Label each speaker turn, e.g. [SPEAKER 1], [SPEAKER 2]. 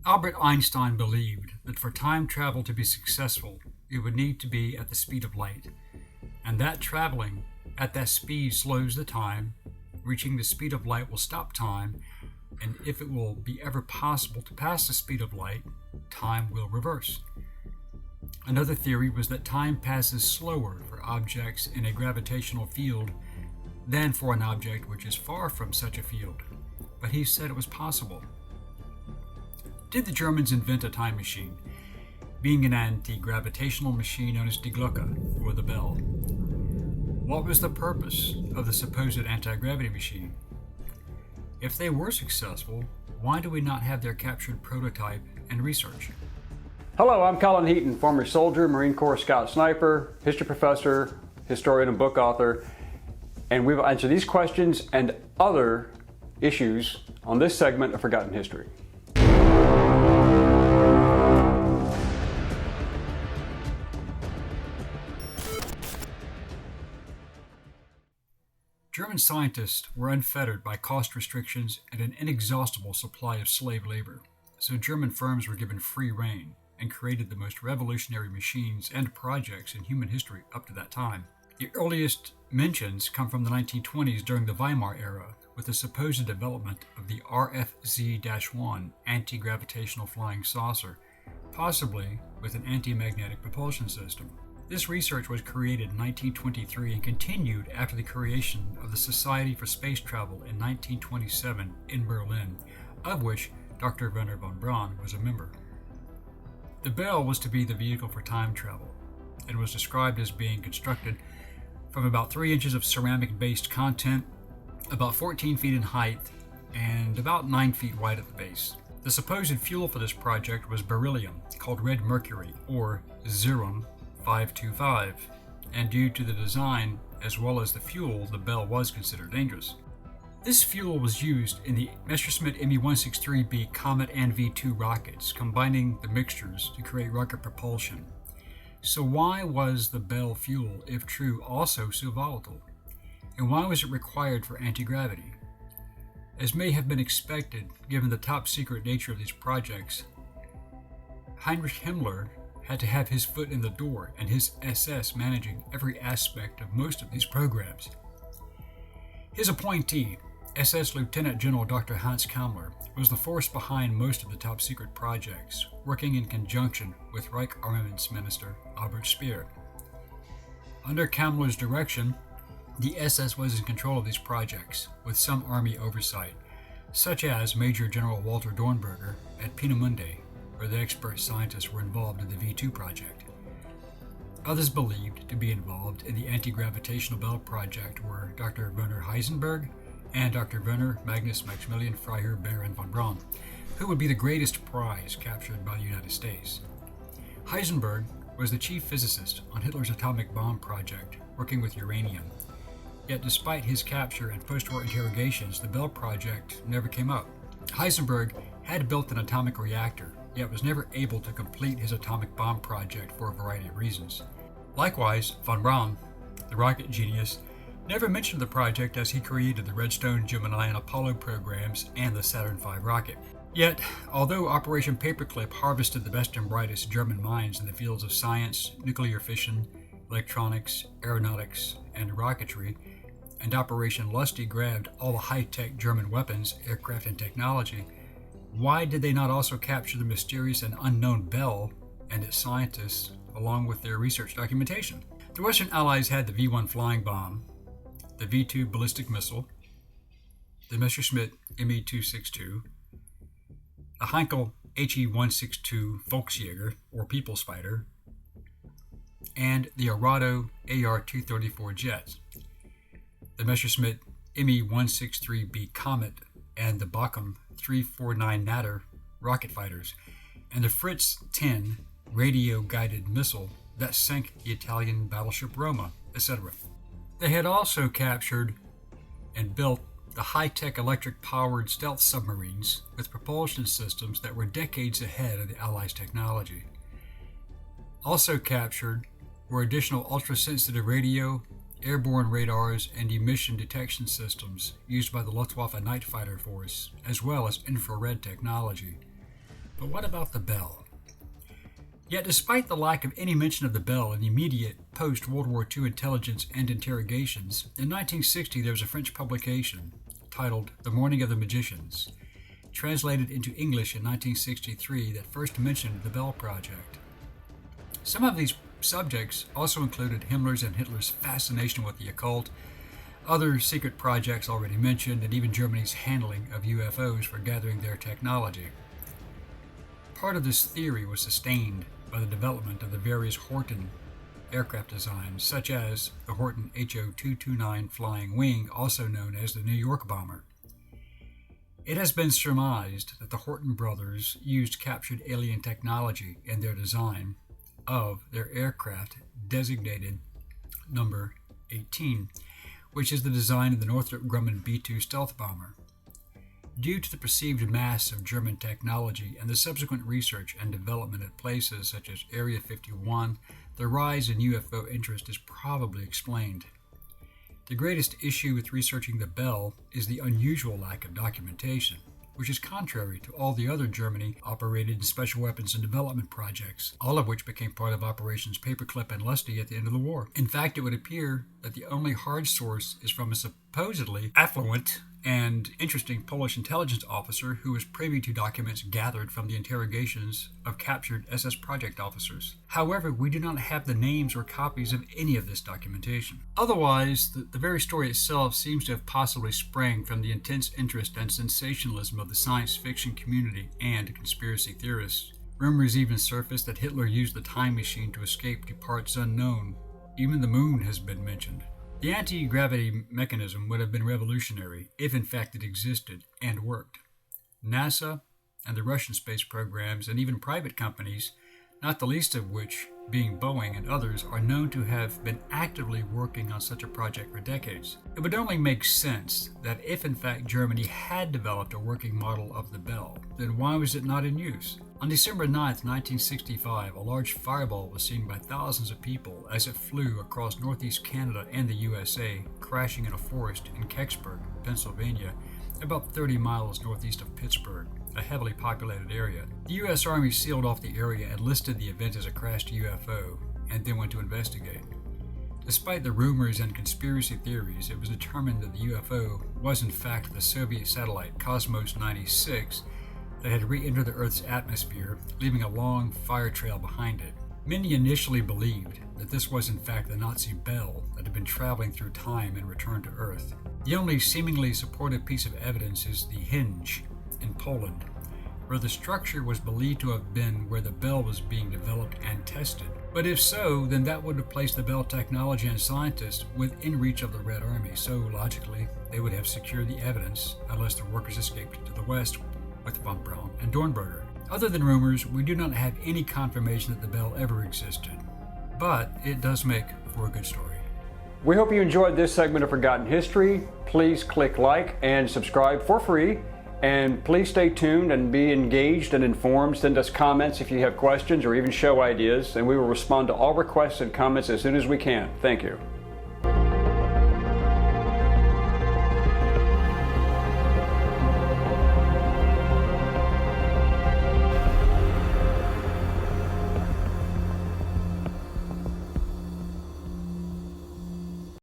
[SPEAKER 1] Albert Einstein believed that for time travel to be successful, it would need to be at the speed of light, and that traveling at that speed slows the time. Reaching the speed of light will stop time, and if it will be ever possible to pass the speed of light, time will reverse. Another theory was that time passes slower for objects in a gravitational field than for an object which is far from such a field, but he said it was possible. Did the Germans invent a time machine, being an anti-gravitational machine known as die Glocke, or the bell? What was the purpose of the supposed anti-gravity machine? If they were successful, why do we not have their captured prototype and research?
[SPEAKER 2] Hello, I'm Colin Heaton, former soldier, Marine Corps scout sniper, history professor, historian and book author, and we will answer these questions and other issues on this segment of Forgotten History.
[SPEAKER 1] German scientists were unfettered by cost restrictions and an inexhaustible supply of slave labor, so German firms were given free rein and created the most revolutionary machines and projects in human history up to that time. The earliest mentions come from the 1920s during the Weimar era, with the supposed development of the RFZ-1 anti-gravitational flying saucer, possibly with an anti-magnetic propulsion system. This research was created in 1923 and continued after the creation of the Society for Space Travel in 1927 in Berlin, of which Dr. Werner von Braun was a member. The bell was to be the vehicle for time travel, and was described as being constructed from about 3 inches of ceramic-based content, about 14 feet in height, and about 9 feet wide at the base. The supposed fuel for this project was beryllium, called red mercury, or Zerum 525, and due to the design as well as the fuel, the bell was considered dangerous. This fuel was used in the Messerschmitt Me-163B Comet and V2 rockets, combining the mixtures to create rocket propulsion. So why was the bell fuel, if true, also so volatile? And why was it required for anti-gravity? As may have been expected, given the top-secret nature of these projects, Heinrich Himmler had to have his foot in the door, and his SS managing every aspect of most of these programs. His appointee, SS Lieutenant General Dr. Hans Kammler, was the force behind most of the top-secret projects, working in conjunction with Reich Armaments Minister Albert Speer. Under Kammler's direction, the SS was in control of these projects, with some Army oversight, such as Major General Walter Dornberger at Peenemünde, where the expert scientists were involved in the V2 project. Others believed to be involved in the anti-gravitational bell project were Dr. Werner Heisenberg and Dr. Werner Magnus Maximilian Freiherr Baron von Braun, who would be the greatest prize captured by the United States. Heisenberg was the chief physicist on Hitler's atomic bomb project, working with uranium. Yet despite his capture and post-war interrogations, the Bell project never came up. Heisenberg had built an atomic reactor, yet was never able to complete his atomic bomb project for a variety of reasons. Likewise, von Braun, the rocket genius, never mentioned the project as he created the Redstone, Gemini, and Apollo programs and the Saturn V rocket. Yet, although Operation Paperclip harvested the best and brightest German minds in the fields of science, nuclear fission, electronics, aeronautics, and rocketry, and Operation Lusty grabbed all the high-tech German weapons, aircraft, and technology, why did they not also capture the mysterious and unknown Bell and its scientists, along with their research documentation? The Western Allies had the V-1 flying bomb, the V-2 ballistic missile, the Messerschmitt Me-262, the Heinkel He-162 Volksjäger, or People's Fighter, and the Arado AR-234 jets, the Messerschmitt Me-163B Comet, and the Bockum 349 Natter rocket fighters, and the Fritz-10 radio-guided missile that sank the Italian battleship Roma, etc. They had also captured and built the high-tech electric-powered stealth submarines with propulsion systems that were decades ahead of the Allies' technology. Also captured were additional ultra-sensitive radio, airborne radars, and emission detection systems used by the Luftwaffe Night Fighter Force, as well as infrared technology. But what about the bell? Yet despite the lack of any mention of the bell in the immediate post-World War II intelligence and interrogations, in 1960 there was a French publication titled The Morning of the Magicians, translated into English in 1963, that first mentioned the Bell Project. Some of these subjects also included Himmler's and Hitler's fascination with the occult, other secret projects already mentioned, and even Germany's handling of UFOs for gathering their technology. Part of this theory was sustained by the development of the various Horten aircraft designs, such as the Horten HO-229 Flying Wing, also known as the New York Bomber. It has been surmised that the Horten brothers used captured alien technology in their design of their aircraft designated number 18, which is the design of the Northrop Grumman B-2 stealth bomber. Due to the perceived mass of German technology and the subsequent research and development at places such as Area 51, the rise in UFO interest is probably explained. The greatest issue with researching the Bell is the unusual lack of documentation, which is contrary to all the other Germany-operated special weapons and development projects, all of which became part of Operations Paperclip and Lusty at the end of the war. In fact, it would appear that the only hard source is from a supposedly affluent and interesting Polish intelligence officer who was privy to documents gathered from the interrogations of captured SS project officers. However, we do not have the names or copies of any of this documentation. Otherwise, the very story itself seems to have possibly sprang from the intense interest and sensationalism of the science fiction community and conspiracy theorists. Rumors even surfaced that Hitler used the time machine to escape to parts unknown. Even the moon has been mentioned. The anti-gravity mechanism would have been revolutionary if in fact it existed and worked. NASA and the Russian space programs and even private companies, not the least of which being Boeing and others, are known to have been actively working on such a project for decades. It would only make sense that if in fact Germany had developed a working model of the Bell, then why was it not in use? On December 9, 1965, a large fireball was seen by thousands of people as it flew across northeast Canada and the USA, crashing in a forest in Kecksburg, Pennsylvania, about 30 miles northeast of Pittsburgh, a heavily populated area. The U.S. Army sealed off the area and listed the event as a crashed UFO, and then went to investigate. Despite the rumors and conspiracy theories, it was determined that the UFO was in fact the Soviet satellite Cosmos 96 that had re-entered the Earth's atmosphere, leaving a long fire trail behind it. Many initially believed that this was in fact the Nazi Bell that had been traveling through time and returned to Earth. The only seemingly supportive piece of evidence is the hinge in Poland, where the structure was believed to have been where the Bell was being developed and tested. But if so, then that would have placed the Bell technology and scientists within reach of the Red Army, so logically they would have secured the evidence unless the workers escaped to the west with von Braun and Dornberger. Other than rumors, we do not have any confirmation that the Bell ever existed, but it does make for a good story.
[SPEAKER 2] We hope you enjoyed this segment of Forgotten History. Please click like and subscribe for free, and please stay tuned and be engaged and informed. Send us comments if you have questions or even show ideas, and we will respond to all requests and comments as soon as we can. Thank you.